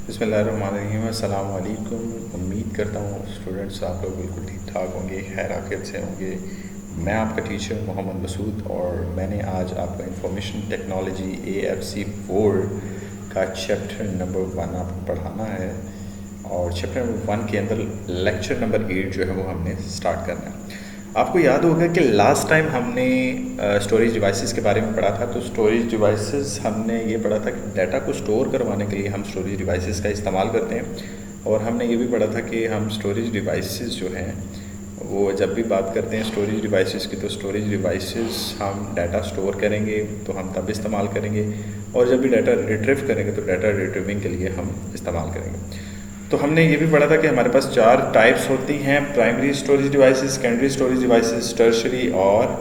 बिस्मिल्लाहिर्रहमानिर्रहीम, अस्सलाम वालेकुम। उम्मीद करता हूँ स्टूडेंट्स आप लोग बिल्कुल ठीक ठाक होंगे, खैर आफियत से होंगे। मैं आपका टीचर मोहम्मद मसूद और मैंने आज आपको इंफॉर्मेशन टेक्नोलॉजी AFC 4 का चैप्टर नंबर 1 आपको पढ़ाना है। और चैप्टर नंबर 1 के अंदर लेक्चर नंबर 8 जो है वो हमने स्टार्ट करना है। आपको याद होगा कि लास्ट टाइम हमने स्टोरेज डिवाइसेस के बारे में पढ़ा था। तो स्टोरेज डिवाइसेस हमने ये पढ़ा था कि डाटा को स्टोर करवाने के लिए हम स्टोरेज डिवाइसेस का इस्तेमाल करते हैं। और हमने ये भी पढ़ा था कि हम स्टोरेज डिवाइसेस जो हैं वो जब भी बात करते हैं स्टोरेज डिवाइसेस की, तो स्टोरेज डिवाइसेस हम डाटा स्टोर करेंगे तो हम तब इस्तेमाल करेंगे, और जब भी डाटा रिट्रीव करेंगे तो डाटा रिट्रीविंग के लिए हम इस्तेमाल करेंगे। तो हमने ये भी पढ़ा था कि हमारे पास 4 टाइप्स होती हैं: primary storage devices, secondary storage devices, tertiary और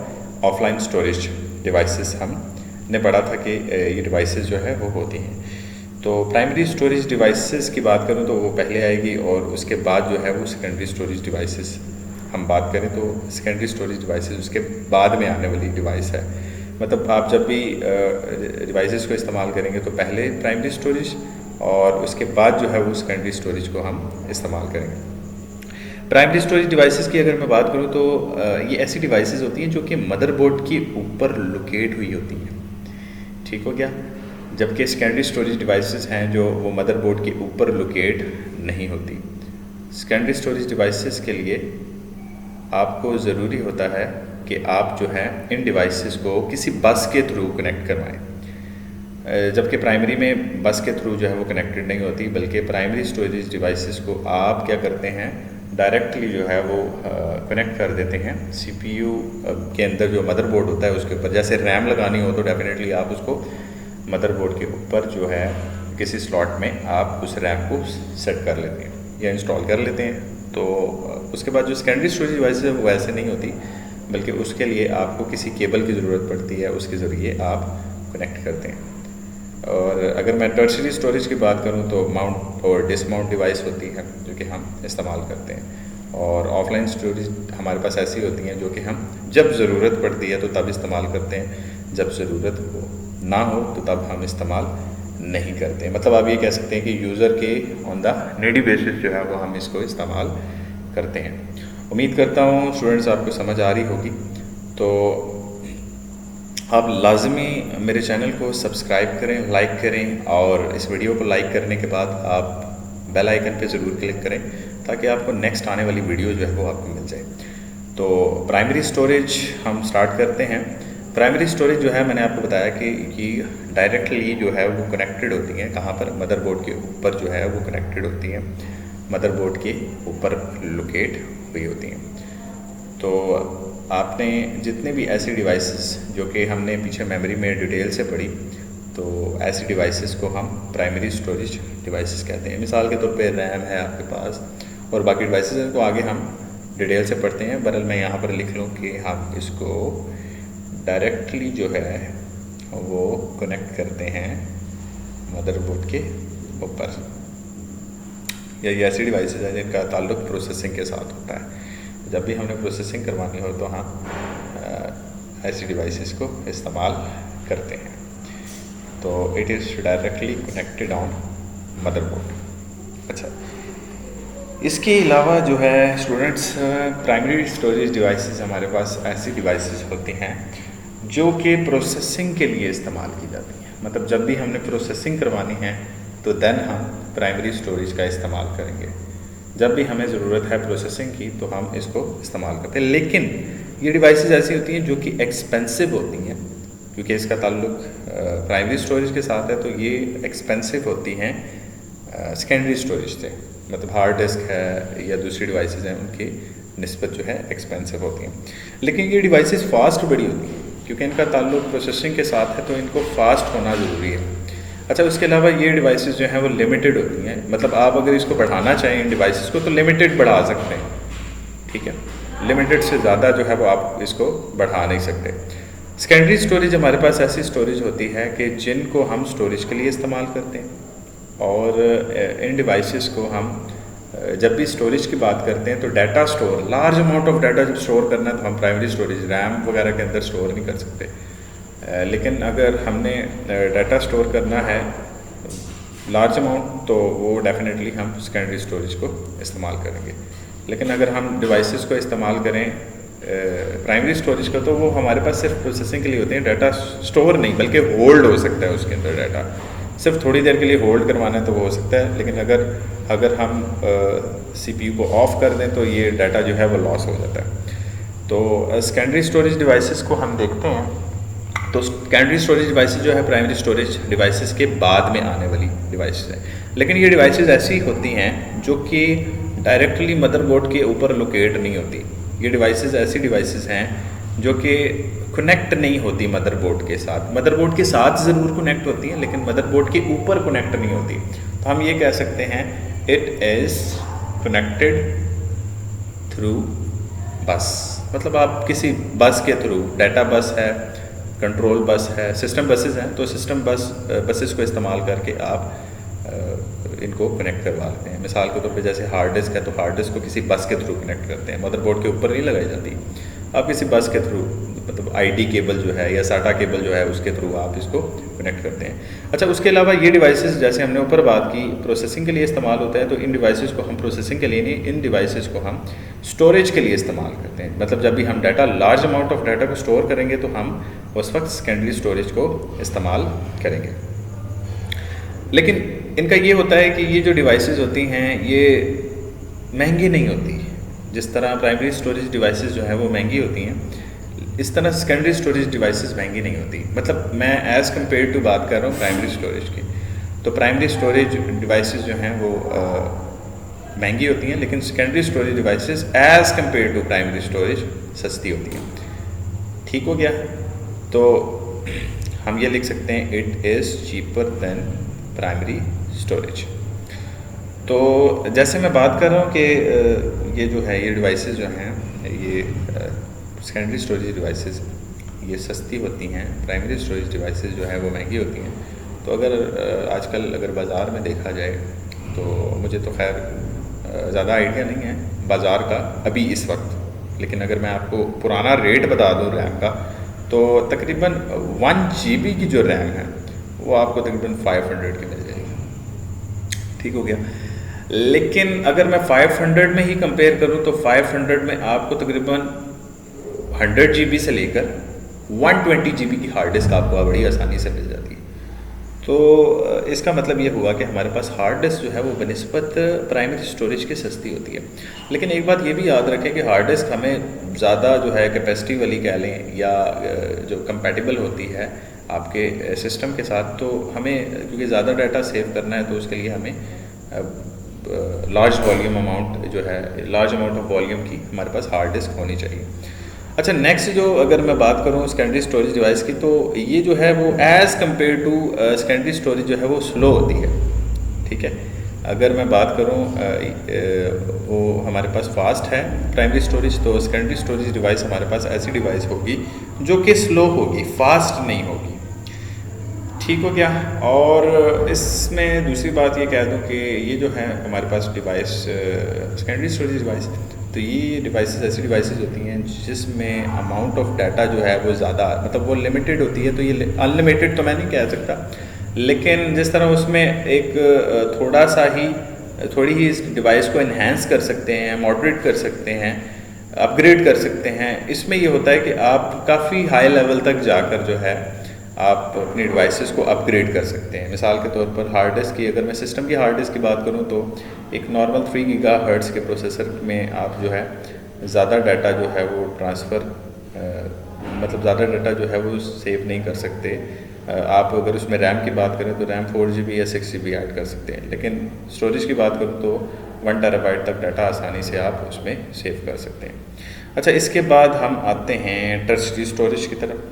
ऑफलाइन स्टोरेज डिवाइसेस हमने पढ़ा था कि ये डिवाइसेस जो है वो होती हैं। तो प्राइमरी स्टोरेज डिवाइसेस की बात करूँ तो वो पहले आएगी, और उसके बाद जो है वो सेकेंडरी स्टोरेज डिवाइसेस हम बात करें तो सेकेंडरी स्टोरेज डिवाइसेस उसके बाद में आने वाली डिवाइस है। मतलब आप जब भी डिवाइसेस को इस्तेमाल करेंगे तो पहले प्राइमरी स्टोरेज और उसके बाद जो है वो सेकेंडरी स्टोरेज को हम इस्तेमाल करेंगे। प्राइमरी स्टोरेज डिवाइसेस की अगर मैं बात करूँ तो ये ऐसी डिवाइसेस होती हैं जो कि मदरबोर्ड के ऊपर लोकेट हुई होती हैं। ठीक हो गया। जबकि सेकेंडरी स्टोरेज डिवाइसेस हैं जो वो मदरबोर्ड के ऊपर लोकेट नहीं होती। सेकेंडरी स्टोरेज डिवाइसेस के लिए आपको ज़रूरी होता है कि आप जो है इन डिवाइसेस को किसी बस के थ्रू कनेक्ट करवाएं। जबकि प्राइमरी में बस के थ्रू जो है वो कनेक्टेड नहीं होती, बल्कि प्राइमरी स्टोरेज डिवाइसेस को आप क्या करते हैं, डायरेक्टली जो है वो कनेक्ट कर देते हैं CPU के अंदर जो मदरबोर्ड होता है उसके ऊपर। जैसे रैम लगानी हो तो डेफिनेटली आप उसको मदरबोर्ड के ऊपर जो है किसी स्लॉट में आप उस रैम को सेट कर लेते हैं या इंस्टॉल कर लेते हैं। तो उसके बाद जो सेकेंडरी स्टोरेज डिवाइस है वो वैसे नहीं होती, बल्कि उसके लिए आपको किसी केबल की ज़रूरत पड़ती है, उसके ज़रिए आप कनेक्ट करते हैं। और अगर मैं टर्शरी स्टोरेज की बात करूं तो माउंट और डिसमाउंट डिवाइस होती है जो कि हम इस्तेमाल करते हैं। और ऑफलाइन स्टोरेज हमारे पास ऐसी होती हैं जो कि हम जब ज़रूरत पड़ती है तो तब इस्तेमाल करते हैं, जब ज़रूरत हो ना हो तो तब हम इस्तेमाल नहीं करते। मतलब आप ये कह सकते हैं कि यूज़र के ऑन द नीडी बेसिस जो है वो हम इसको इस्तेमाल करते हैं। उम्मीद करता हूँ स्टूडेंट्स आपको समझ आ रही होगी। तो आप लाजमी मेरे चैनल को सब्सक्राइब करें, लाइक करें, और इस वीडियो को लाइक करने के बाद आप बेल आइकन पे ज़रूर क्लिक करें ताकि आपको नेक्स्ट आने वाली वीडियो जो है वो आपको मिल जाए। तो प्राइमरी स्टोरेज हम स्टार्ट करते हैं। प्राइमरी स्टोरेज जो है मैंने आपको बताया कि ये डायरेक्टली जो है वो कनेक्टेड होती हैं, कहाँ पर, मदरबोर्ड के ऊपर जो है वो कनेक्टेड होती हैं, मदरबोर्ड के ऊपर लोकेट हुई होती हैं। तो आपने जितने भी ऐसी डिवाइसेस जो कि हमने पीछे मेमोरी में डिटेल से पढ़ी, तो ऐसी डिवाइसेस को हम प्राइमरी स्टोरेज डिवाइसेस कहते हैं। मिसाल के तौर पे रैम है आपके पास, और बाकी डिवाइसेस को आगे हम डिटेल से पढ़ते हैं। बहरहाल मैं यहाँ पर लिख लूँ कि हम इसको डायरेक्टली जो है वो कनेक्ट करते हैं मदरबोर्ड के ऊपर। ये ऐसी डिवाइसेस हैं जिनका ताल्लुक प्रोसेसिंग के साथ होता है। जब भी हमने प्रोसेसिंग करवानी हो तो हम ऐसी डिवाइसेस को इस्तेमाल करते हैं। तो it is directly connected on motherboard. अच्छा, इसके अलावा जो है स्टूडेंट्स, प्राइमरी स्टोरेज डिवाइसेस हमारे पास ऐसी डिवाइसेस होती हैं जो कि प्रोसेसिंग के लिए इस्तेमाल की जाती हैं। मतलब जब भी हमने प्रोसेसिंग करवानी है तो देन हम प्राइमरी स्टोरेज का इस्तेमाल करेंगे। जब भी हमें ज़रूरत है प्रोसेसिंग की तो हम इसको इस्तेमाल करते हैं। लेकिन ये डिवाइसेस ऐसी होती हैं जो कि एक्सपेंसिव होती हैं, क्योंकि इसका ताल्लुक प्राइमरी स्टोरेज के साथ है, तो ये एक्सपेंसिव होती हैं सेकेंडरी स्टोरेज से। मतलब हार्ड डिस्क है या दूसरी डिवाइसेस हैं उनकी निस्बत जो है एक्सपेंसिव होती हैं। लेकिन ये डिवाइसेस फास्ट बड़ी होती हैं, क्योंकि इनका ताल्लुक प्रोसेसिंग के साथ है तो इनको फास्ट होना ज़रूरी है। अच्छा, उसके अलावा ये डिवाइसेस जो हैं वो लिमिटेड होती हैं। मतलब आप अगर इसको बढ़ाना चाहें इन डिवाइसेस को तो लिमिटेड बढ़ा सकते हैं, ठीक है। लिमिटेड से ज़्यादा जो है वो आप इसको बढ़ा नहीं सकते। सेकेंडरी स्टोरेज हमारे पास ऐसी स्टोरेज होती है कि जिनको हम स्टोरेज के लिए इस्तेमाल करते हैं, और इन डिवाइसेस को हम जब भी स्टोरेज की बात करते हैं तो data store, large amount of data जब स्टोर करना है तो हम प्राइमरी स्टोरेज रैम वगैरह के अंदर स्टोर नहीं कर सकते। लेकिन अगर हमने डाटा स्टोर करना है लार्ज अमाउंट तो वो डेफिनेटली हम सेकेंडरी स्टोरेज को इस्तेमाल करेंगे। लेकिन अगर हम डिवाइसेस को इस्तेमाल करें प्राइमरी स्टोरेज का, तो वो हमारे पास सिर्फ प्रोसेसिंग के लिए होते हैं, डाटा स्टोर नहीं बल्कि होल्ड हो सकता है उसके अंदर डाटा। सिर्फ थोड़ी देर के लिए होल्ड करवाना है तो वो हो सकता है, लेकिन अगर हम सीपीयू को ऑफ कर दें तो ये डाटा जो है वो लॉस हो जाता है। तो सेकेंडरी स्टोरेज डिवाइसेस को हम देखते हैं। तो सेकेंडरी स्टोरेज डिवाइसेस जो है प्राइमरी स्टोरेज डिवाइसेस के बाद में आने वाली डिवाइसेस हैं, लेकिन ये डिवाइसेस ऐसी होती हैं जो कि डायरेक्टली मदरबोर्ड के ऊपर लोकेट नहीं होती। ये डिवाइसेस ऐसी डिवाइसेस हैं जो कि कनेक्ट नहीं होती मदरबोर्ड के साथ। मदरबोर्ड के साथ ज़रूर कनेक्ट होती हैं, लेकिन मदरबोर्ड के ऊपर कनेक्ट नहीं होती। तो हम ये कह सकते हैं इट इज़ कनेक्टेड थ्रू बस। मतलब आप किसी बस के थ्रू, डाटा बस है, कंट्रोल बस है, सिस्टम बसेस हैं, तो सिस्टम बसेस को इस्तेमाल करके आप इनको कनेक्ट करवा लेते हैं। मिसाल के तौर पे जैसे हार्ड डिस्क है, तो हार्ड डिस्क को किसी बस के थ्रू कनेक्ट करते हैं, मदरबोर्ड के ऊपर नहीं लगाई जाती। आप किसी बस के थ्रू, मतलब आईडी केबल जो है या साटा केबल जो है उसके थ्रू आप इसको कनेक्ट करते हैं। अच्छा, उसके अलावा ये डिवाइसेस जैसे हमने ऊपर बात की प्रोसेसिंग के लिए इस्तेमाल होता है, तो इन डिवाइसेस को हम प्रोसेसिंग के लिए नहीं, इन डिवाइसेस को हम स्टोरेज के लिए इस्तेमाल करते हैं। मतलब जब भी हम data, large amount of data को स्टोर करेंगे तो हम उस वक्त सेकेंडरी स्टोरेज को इस्तेमाल करेंगे। लेकिन इनका ये होता है कि ये जो डिवाइसेस होती हैं ये महंगी नहीं होती। जिस तरह प्राइमरी स्टोरेज डिवाइसेस जो हैं वो महंगी होती हैं, इस तरह सेकेंडरी स्टोरेज डिवाइसेस महंगी नहीं होती। मतलब मैं एज़ कम्पेयर टू बात कर रहा हूँ प्राइमरी स्टोरेज की, तो प्राइमरी स्टोरेज डिवाइसेस जो हैं वो महंगी होती हैं, लेकिन secondary storage devices as compare to primary storage सस्ती होती हैं। ठीक हो गया? तो हम ये लिख सकते हैं it is cheaper then primary storage. तो जैसे मैं बात कर रहा हूँ कि ये जो है ये डिवाइसेस जो हैं ये सेकेंडरी स्टोरेज डिवाइसेस ये सस्ती होती हैं, प्राइमरी स्टोरेज डिवाइसेस जो है वो महंगी होती हैं। तो अगर आजकल अगर बाज़ार में देखा जाए, तो मुझे तो खैर ज़्यादा आइडिया नहीं है बाज़ार का अभी इस वक्त, लेकिन अगर मैं आपको पुराना रेट बता दूँ रैम का, तो तकरीबन 1 GB की जो रैम है वो आपको तकरीबन 500 की मिल जाएगी। ठीक हो गया? लेकिन अगर मैं 500 में ही कंपेयर करूं तो 500 में आपको तकरीबन 100 GB से लेकर 120 GB की हार्ड डिस्क आपको बड़ी आसानी से मिल जाती है। तो इसका मतलब ये हुआ कि हमारे पास हार्ड डिस्क जो है वो बनिस्बत प्राइमरी स्टोरेज की सस्ती होती है। लेकिन एक बात ये भी याद रखें कि हार्ड डिस्क हमें ज़्यादा जो है कैपेसिटी वाली कह लें या जो कंपैटिबल होती है आपके सिस्टम के साथ, तो हमें क्योंकि ज़्यादा डाटा सेव करना है तो उसके लिए हमें लार्ज वॉल्यूम अमाउंट जो है, लार्ज अमाउंट ऑफ वॉल्यूम की हमारे पास हार्ड डिस्क होनी चाहिए। अच्छा, नेक्स्ट जो अगर मैं बात करूँ सेकेंडरी स्टोरेज डिवाइस की, तो ये जो है वो as compare to secondary storage जो है वो स्लो होती है। ठीक है? अगर मैं बात करूँ वो हमारे पास फास्ट है प्राइमरी स्टोरेज, तो सेकेंडरी स्टोरेज डिवाइस हमारे पास ऐसी डिवाइस होगी जो कि स्लो होगी, फास्ट नहीं होगी। ठीक हो गया? और इसमें दूसरी बात ये कह दूँ कि ये जो है हमारे पास डिवाइस सेकेंडरी स्टोरेज डिवाइस, तो ये डिवाइसेस ऐसी डिवाइसेस होती हैं जिसमें अमाउंट ऑफ डाटा जो है वो ज़्यादा, मतलब वो लिमिटेड होती है। तो ये अनलिमिटेड तो मैं नहीं कह सकता, लेकिन जिस तरह उसमें एक थोड़ी ही इस डिवाइस को इन्हेंस कर सकते हैं, मॉडरेट कर सकते हैं, अपग्रेड कर सकते हैं। इसमें ये होता है कि आप काफ़ी हाई लेवल तक जाकर जो है आप अपनी डिवाइसेस को अपग्रेड कर सकते हैं। मिसाल के तौर पर हार्ड डिस्क की, अगर मैं सिस्टम की हार्ड डिस्क की बात करूं तो एक नॉर्मल 3 GHz के प्रोसेसर में आप जो है ज़्यादा डाटा जो है वो ट्रांसफ़र मतलब ज़्यादा डाटा जो है वो सेव नहीं कर सकते। आप अगर उसमें रैम की बात करें तो रैम 4 GB या 6 GB ऐड कर सकते हैं, लेकिन स्टोरेज की बात करूँ तो 1 TB तक डाटा आसानी से आप उसमें सेव कर सकते हैं। अच्छा, इसके बाद हम आते हैं टर्शरी स्टोरेज की तरफ।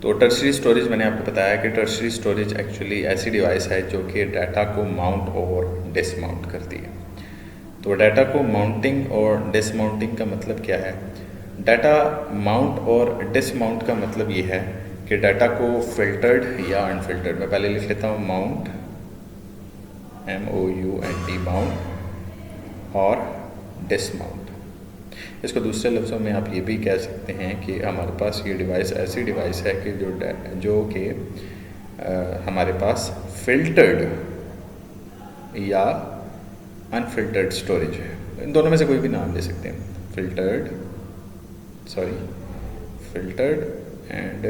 तो टर्शरी स्टोरेज मैंने आपको बताया कि टर्शरी स्टोरेज एक्चुअली ऐसी डिवाइस है जो कि डाटा को माउंट और डिसमाउंट करती है। तो डाटा को माउंटिंग और डिसमाउंटिंग का मतलब क्या है? डाटा माउंट और डिसमाउंट का मतलब ये है कि डाटा को फिल्टर्ड या अनफिल्टर्ड, मैं पहले लिख लेता हूँ माउंट, MOUNT माउंट, और डिसमाउंट। इसको दूसरे लफ्ज़ों में आप ये भी कह सकते हैं कि हमारे पास ये डिवाइस ऐसी डिवाइस है कि जो कि हमारे पास फिल्टर्ड या अनफिल्टर्ड स्टोरेज है। इन दोनों में से कोई भी नाम ले सकते हैं, फिल्टर्ड एंड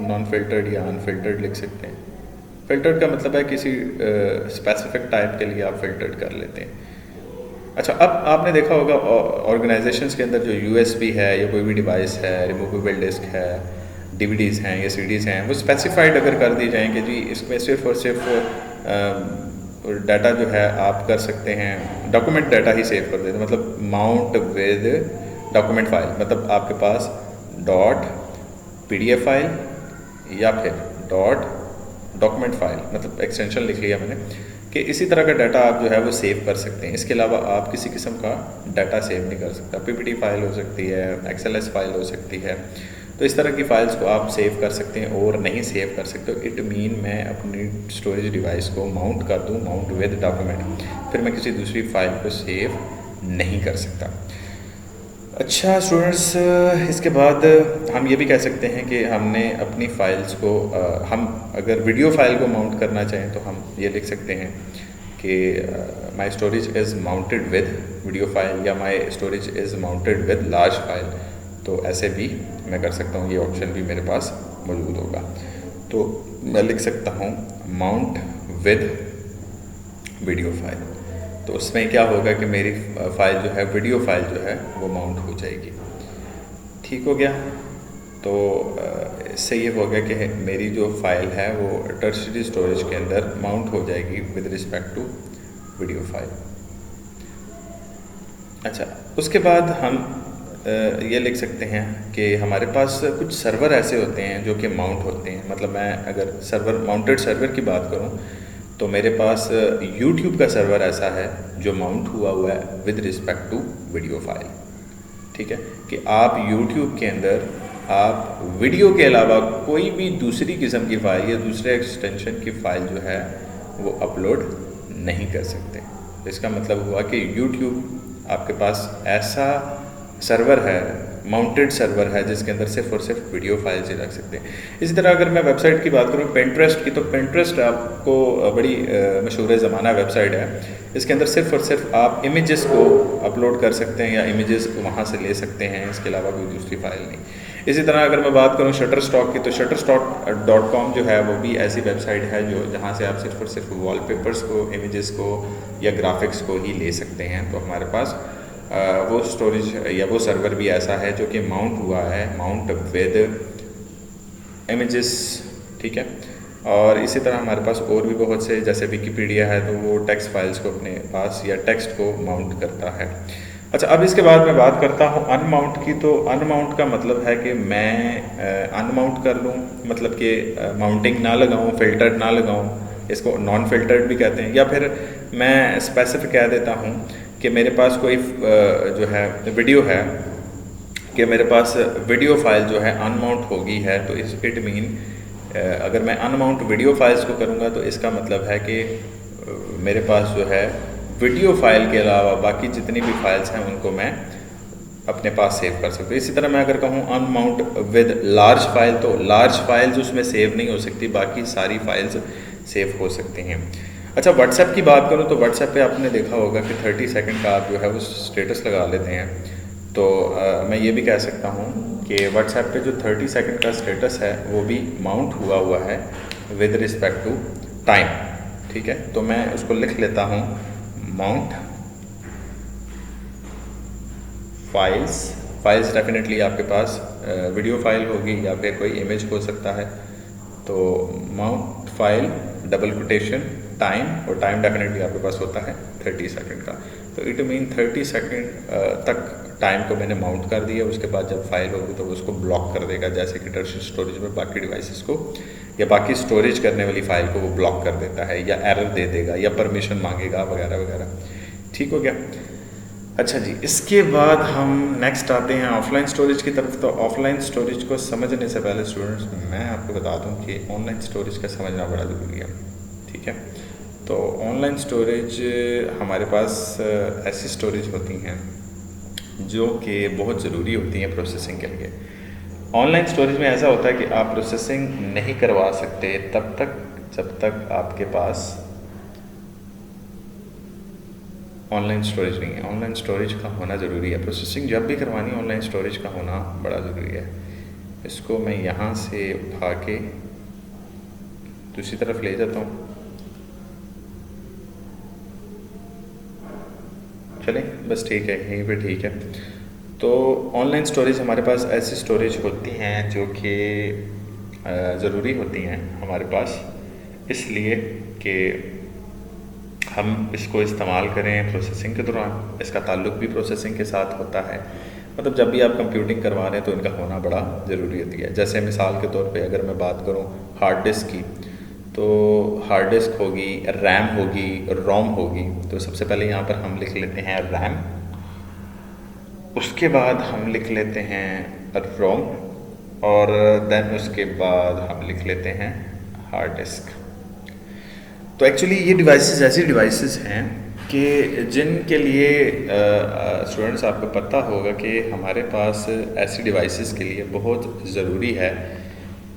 नॉन फिल्टर्ड या अनफिल्टर्ड लिख सकते हैं। फिल्टर्ड का मतलब है किसी स्पेसिफिक टाइप के लिए आप फिल्टर्ड कर लेते हैं। अच्छा, अब आपने देखा होगा ऑर्गेनाइजेशंस के अंदर जो यूएसबी है या कोई भी डिवाइस है, रिमूवेबल डिस्क है, डीवीडीज़ हैं या सीडीज़ हैं, वो स्पेसिफाइड अगर कर दी जाएँ कि जी इसमें सिर्फ और सिर्फ डाटा जो है आप कर सकते हैं, डॉक्यूमेंट डाटा ही सेव कर देते हैं, मतलब माउंट विद डॉक्यूमेंट फाइल, मतलब आपके पास .pdf फाइल या फिर .डॉक्यूमेंट फाइल, मतलब एक्सटेंशन लिख लिया मैंने कि इसी तरह का डाटा आप जो है वो सेव कर सकते हैं। इसके अलावा आप किसी किस्म का डाटा सेव नहीं कर सकता। पीपीटी फाइल हो सकती है, एक्सएलएस फाइल हो सकती है, तो इस तरह की फ़ाइल्स को आप सेव कर सकते हैं और नहीं सेव कर सकते हो। इट मीन मैं अपनी स्टोरेज डिवाइस को माउंट कर दूँ, माउंट विद डॉक्यूमेंट, फिर मैं किसी दूसरी फाइल को सेव नहीं कर सकता। अच्छा स्टूडेंट्स, इसके बाद हम ये भी कह सकते हैं कि हमने अपनी फ़ाइल्स को हम अगर वीडियो फाइल को माउंट करना चाहें तो हम ये लिख सकते हैं कि my storage is mounted with video file या my storage is mounted with large file. तो ऐसे भी मैं कर सकता हूँ, ये ऑप्शन भी मेरे पास मौजूद होगा। तो मैं लिख सकता हूँ माउंट विद वीडियो फाइल, तो उसमें क्या होगा कि मेरी फ़ाइल जो है, वीडियो फाइल जो है वो माउंट हो जाएगी। ठीक हो गया। तो इससे ये हो गया कि मेरी जो फ़ाइल है वो टर्शियरी स्टोरेज के अंदर माउंट हो जाएगी with respect to video file. अच्छा, उसके बाद हम ये लिख सकते हैं कि हमारे पास कुछ सर्वर ऐसे होते हैं जो कि माउंट होते हैं। मतलब मैं अगर माउंटेड सर्वर की बात करूं तो मेरे पास YouTube का सर्वर ऐसा है जो माउंट हुआ है with respect to video file. ठीक है, कि आप YouTube के अंदर आप वीडियो के अलावा कोई भी दूसरी किस्म की फ़ाइल या दूसरे एक्सटेंशन की फ़ाइल जो है वो अपलोड नहीं कर सकते। इसका मतलब हुआ कि YouTube आपके पास ऐसा सर्वर है, माउंटेड सर्वर है, जिसके अंदर सिर्फ और सिर्फ वीडियो फाइल्स ही रख सकते हैं। इसी तरह अगर मैं वेबसाइट की बात करूँ पिंटरेस्ट की, तो पिंटरेस्ट आपको बड़ी मशहूर ज़माना वेबसाइट है। इसके अंदर सिर्फ और सिर्फ आप इमेजेस को अपलोड कर सकते हैं या इमेजेस को वहाँ से ले सकते हैं, इसके अलावा कोई दूसरी फाइल नहीं। इसी तरह अगर मैं बात करूँ शटरस्टॉक की, तो shutterstock.com जो है वो भी ऐसी वेबसाइट है जो जहाँ से आप सिर्फ और सिर्फ वॉलपेपर्स को, इमेजेस को या ग्राफिक्स को ही ले सकते हैं। तो हमारे पास वो स्टोरेज या वो सर्वर भी ऐसा है जो कि माउंट हुआ है, माउंट विद इमेजेस। ठीक है, और इसी तरह हमारे पास और भी बहुत से, जैसे विकीपीडिया है तो वो टेक्स्ट फाइल्स को अपने पास या टेक्स्ट को माउंट करता है। अच्छा, अब इसके बाद मैं बात करता हूँ अनमाउंट की। तो अनमाउंट का मतलब है कि मैं अनमाउंट कर लूँ, मतलब कि माउंटिंग ना लगाऊँ, फिल्टर्ड ना लगाऊँ, इसको नॉन फिल्टर्ड भी कहते हैं। या फिर मैं स्पेसिफिक कह देता हूँ कि मेरे पास कोई जो है वीडियो है, कि मेरे पास वीडियो फाइल जो है अनमाउंट होगी है, तो इट मीन अगर मैं अनमाउंट वीडियो फाइल्स को करूँगा तो इसका मतलब है कि मेरे पास जो है वीडियो फाइल के अलावा बाकी जितनी भी फाइल्स हैं उनको मैं अपने पास सेव कर सकता हूँ। इसी तरह मैं अगर कहूँ अनमाउंट विद लार्ज फाइल, तो लार्ज फाइल्स उसमें सेव नहीं हो सकती, बाकी सारी फाइल्स सेव हो सकती हैं। अच्छा, व्हाट्सएप की बात करूँ तो व्हाट्सएप पे आपने देखा होगा कि 30 सेकंड का आप जो है वो स्टेटस लगा लेते हैं। तो मैं ये भी कह सकता हूँ कि व्हाट्सएप पे जो 30 सेकंड का स्टेटस है वो भी माउंट हुआ है विद रिस्पेक्ट टू टाइम। ठीक है, तो मैं उसको लिख लेता हूँ माउंट फाइल्स डेफिनेटली आपके पास वीडियो फाइल होगी या फिर कोई इमेज हो सकता है। तो mount file double quotation time, और टाइम डेफिनेटली आपके पास होता है 30 सेकंड का। तो इट मीन 30 सेकंड तक टाइम को मैंने माउंट कर दिया। उसके बाद जब फाइल होगी तो उसको ब्लॉक कर देगा, जैसे कि टर्शियरी स्टोरेज में बाकी डिवाइसेस को या बाकी स्टोरेज करने वाली फ़ाइल को वो ब्लॉक कर देता है या एरर दे देगा या परमिशन मांगेगा वगैरह वगैरह। ठीक हो गया। अच्छा जी, इसके बाद हम नेक्स्ट आते हैं ऑफलाइन स्टोरेज की तरफ। तो ऑफलाइन स्टोरेज को समझने से पहले स्टूडेंट्स मैं आपको बता दूं कि ऑनलाइन स्टोरेज का समझना बड़ा ज़रूरी है। ठीक है, तो ऑनलाइन स्टोरेज हमारे पास ऐसी स्टोरेज होती हैं जो कि बहुत ज़रूरी होती हैं प्रोसेसिंग के लिए। ऑनलाइन स्टोरेज में ऐसा होता है कि आप प्रोसेसिंग नहीं करवा सकते तब तक जब तक आपके पास ऑनलाइन स्टोरेज नहीं है। ऑनलाइन स्टोरेज का होना ज़रूरी है। प्रोसेसिंग जब भी करवानी, ऑनलाइन स्टोरेज का होना बड़ा ज़रूरी है। इसको मैं यहाँ से उठा के दूसरी तरफ ले जाता हूँ। चलें, बस ठीक है, यहीं पे ठीक है। तो ऑनलाइन स्टोरेज हमारे पास ऐसी स्टोरेज होती हैं जो कि ज़रूरी होती हैं हमारे पास, इसलिए कि हम इसको इस्तेमाल करें प्रोसेसिंग के दौरान। इसका ताल्लुक़ भी प्रोसेसिंग के साथ होता है। मतलब जब भी आप कंप्यूटिंग करवा रहे हैं तो इनका होना बड़ा ज़रूरी होती है। जैसे मिसाल के तौर पे अगर मैं बात करूं हार्ड डिस्क की, तो हार्ड डिस्क होगी, रैम होगी, रोम होगी। तो सबसे पहले यहाँ पर हम लिख लेते हैं रैम, उसके बाद हम लिख लेते हैं रोम, और देन उसके बाद हम लिख लेते हैं हार्ड डिस्क। तो एक्चुअली ये डिवाइसेस ऐसी डिवाइसेस हैं कि जिनके लिए स्टूडेंट्स आपको पता होगा कि हमारे पास ऐसी डिवाइसेस के लिए बहुत ज़रूरी है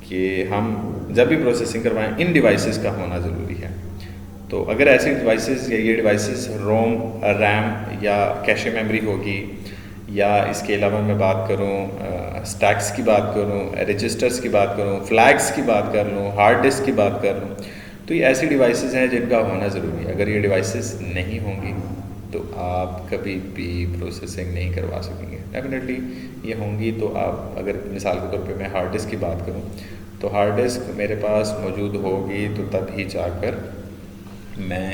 कि हम जब भी प्रोसेसिंग करवाएं इन डिवाइसेस का होना ज़रूरी है। तो अगर ऐसी डिवाइसेस या ये डिवाइसेस रोम, रैम या कैशे मेमोरी होगी, या इसके अलावा मैं बात करूं स्टैक्स की बात करूं, रजिस्टर्स की बात करूं, फ्लैग्स की बात कर लूं, हार्ड डिस्क की बात कर लूं, तो ये ऐसी डिवाइसेस हैं जिनका होना ज़रूरी है। अगर ये डिवाइसेस नहीं होंगी तो आप कभी भी प्रोसेसिंग नहीं करवा सकेंगे। डेफिनेटली ये होंगी तो आप, अगर मिसाल के तौर पे मैं हार्ड डिस्क की बात करूं, तो हार्ड डिस्क मेरे पास मौजूद होगी तो तभी जाकर मैं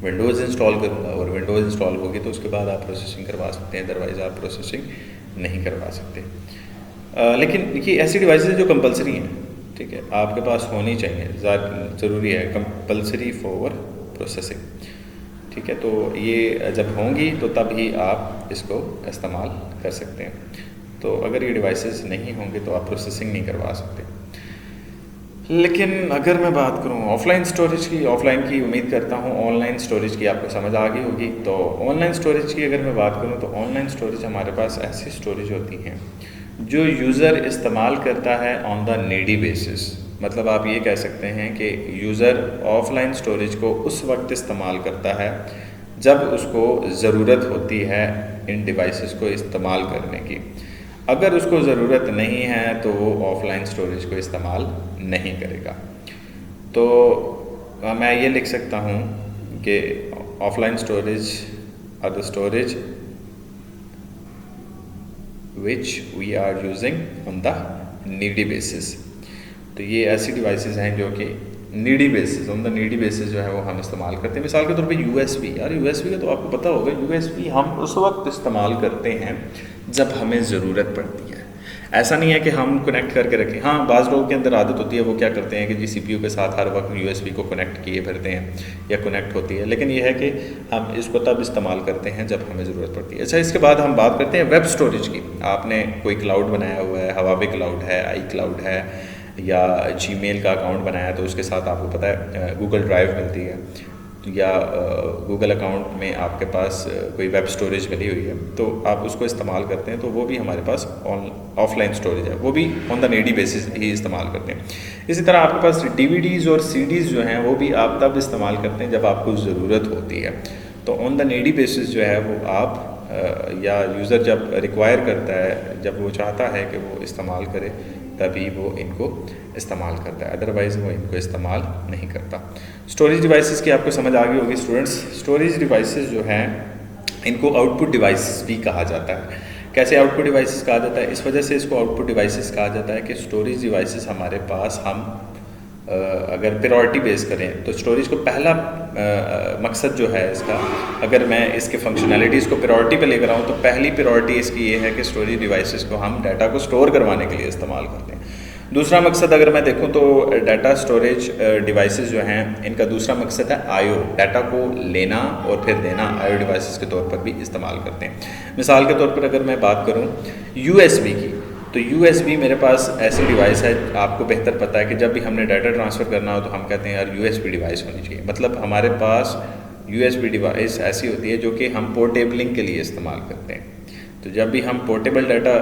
विंडोज़ इंस्टॉल करूँगा, और विंडोज़ इंस्टॉल होगी तो उसके बाद आप प्रोसेसिंग करवा सकते हैं, अदरवाइज़ आप प्रोसेसिंग नहीं करवा सकते। लेकिन ये ऐसी डिवाइसेस जो कंपलसरी हैं, ठीक है, आपके पास होनी चाहिए, ज़रूरी है, कंपलसरी फॉर प्रोसेसिंग, ठीक है। तो ये जब होंगी तो तब ही आप इसको इस्तेमाल कर सकते हैं। तो अगर ये डिवाइसेस नहीं होंगे तो आप प्रोसेसिंग नहीं करवा सकते। लेकिन अगर मैं बात करूं ऑफ़लाइन स्टोरेज की, ऑफ़लाइन की उम्मीद करता हूं ऑनलाइन स्टोरेज की आपको समझ आ गई होगी। तो ऑनलाइन स्टोरेज की अगर मैं बात करूं तो ऑनलाइन स्टोरेज हमारे पास ऐसी स्टोरेज होती हैं जो यूज़र इस्तेमाल करता है ऑन द नीडी बेसिस। मतलब आप ये कह सकते हैं कि यूज़र ऑफ़लाइन स्टोरेज को उस वक्त इस्तेमाल करता है जब उसको ज़रूरत होती है इन डिवाइसेस को इस्तेमाल करने की। अगर उसको ज़रूरत नहीं है तो वो ऑफ़लाइन स्टोरेज को इस्तेमाल नहीं करेगा। तो मैं ये लिख सकता हूँ कि offline storage are the storage which we are using on the needy basis। तो ये ऐसी डिवाइसेस हैं जो कि needy basis, on the needy basis जो है वो हम इस्तेमाल करते हैं। मिसाल के तौर पे USB, यार USB का तो आपको पता होगा, USB हम उस वक्त इस्तेमाल करते हैं जब हमें ज़रूरत पड़ती है। ऐसा नहीं है कि हम कनेक्ट करके रखें। हाँ, बाज़ लोगों के अंदर आदत होती है, वो क्या करते हैं कि जी CPU के साथ हर वक्त USB को कनेक्ट किए फिरते हैं या कनेक्ट होती है। लेकिन यह है कि हम इसको तब इस्तेमाल करते हैं जब हमें ज़रूरत पड़ती है। अच्छा, इसके बाद हम बात करते हैं वेब स्टोरेज की। आपने कोई क्लाउड बनाया हुआ है, हवाबी क्लाउड है, iCloud है, या Gmail का अकाउंट बनाया है, तो उसके साथ आपको पता है गूगल ड्राइव मिलती है, या गूगल अकाउंट में आपके पास कोई वेब स्टोरेज मिली हुई है, तो आप उसको इस्तेमाल करते हैं। तो वो भी हमारे पास ऑफ़लाइन स्टोरेज है, वो भी ऑन द नीडी बेसिस ही इस्तेमाल करते हैं। इसी तरह आपके पास DVDs और CDs जो हैं वो भी आप तब इस्तेमाल करते हैं जब आपको ज़रूरत होती है। तो ऑन द नीडी बेसिस जो है वो आप या यूज़र जब रिक्वायर करता है, जब वो चाहता है कि वो इस्तेमाल करे, तभी वो इनको इस्तेमाल करता है, अदरवाइज़ वो इनको इस्तेमाल नहीं करता। स्टोरेज डिवाइसेस की आपको समझ आ गई होगी स्टूडेंट्स। स्टोरेज डिवाइसेस जो हैं इनको आउटपुट डिवाइसेस भी कहा जाता है। कैसे आउटपुट डिवाइसेस कहा जाता है? इस वजह से इसको आउटपुट डिवाइसेस कहा जाता है कि स्टोरेज डिवाइसेस हमारे पास हम अगर प्रायोरिटी बेस करें तो स्टोरेज को पहला मकसद जो है इसका, अगर मैं इसके फंक्शनैलिटीज़ को प्रायोरिटी पे लेकर आऊँ तो पहली प्रायोरिटी इसकी ये है कि स्टोरेज डिवाइसेस को हम डाटा को स्टोर करवाने के लिए इस्तेमाल करते हैं। दूसरा मकसद अगर मैं देखूँ तो डाटा स्टोरेज डिवाइसेस जो हैं इनका दूसरा मकसद है IO, डाटा को लेना और फिर देना IO डिवाइसेस के तौर पर भी इस्तेमाल करते हैं। मिसाल के तौर पर अगर मैं बात करूँ USB की, तो USB मेरे पास ऐसी डिवाइस है, आपको बेहतर पता है कि जब भी हमने डाटा ट्रांसफ़र करना हो तो हम कहते हैं यार USB डिवाइस होनी चाहिए। मतलब हमारे पास USB डिवाइस ऐसी होती है जो कि हम पोर्टेबलिंग के लिए इस्तेमाल करते हैं। तो जब भी हम पोर्टेबल डाटा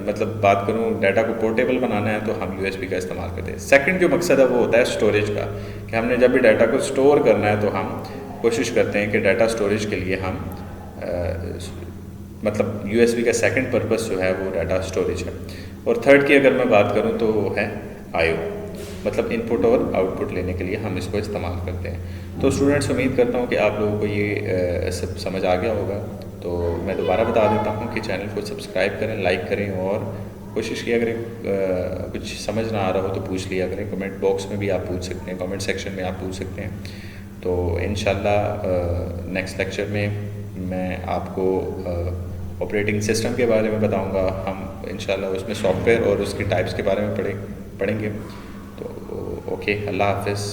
मतलब बात करूँ डाटा को पोर्टेबल बनाना है तो हम यूएसबी का इस्तेमाल करते हैं। सेकंड जो मकसद है वो होता है स्टोरेज का, कि हमने जब भी डाटा को स्टोर करना है तो हम कोशिश करते हैं कि डाटा स्टोरेज के लिए हम मतलब यूएसबी का सेकंड पर्पस जो है वो डाटा स्टोरेज है। और थर्ड की अगर मैं बात करूँ तो वो है आईओ, मतलब इनपुट और आउटपुट लेने के लिए हम इसको इस्तेमाल करते हैं। तो स्टूडेंट्स उम्मीद करता हूँ कि आप लोगों को ये सब समझ आ गया होगा। तो मैं दोबारा बता देता हूँ कि चैनल को सब्सक्राइब करें, लाइक करें और कोशिश किया करें कुछ समझ ना आ रहा हो तो पूछ लिया करें। कमेंट बॉक्स में भी आप पूछ सकते हैं, कमेंट सेक्शन में आप पूछ सकते हैं। तो इंशाल्लाह नेक्स्ट लेक्चर में मैं आपको ऑपरेटिंग सिस्टम के बारे में बताऊंगा। हम इंशाल्लाह उसमें सॉफ्टवेयर और उसकी टाइप्स के बारे में पढ़ेंगे। तो ओके, अल्लाह हाफ़िज़।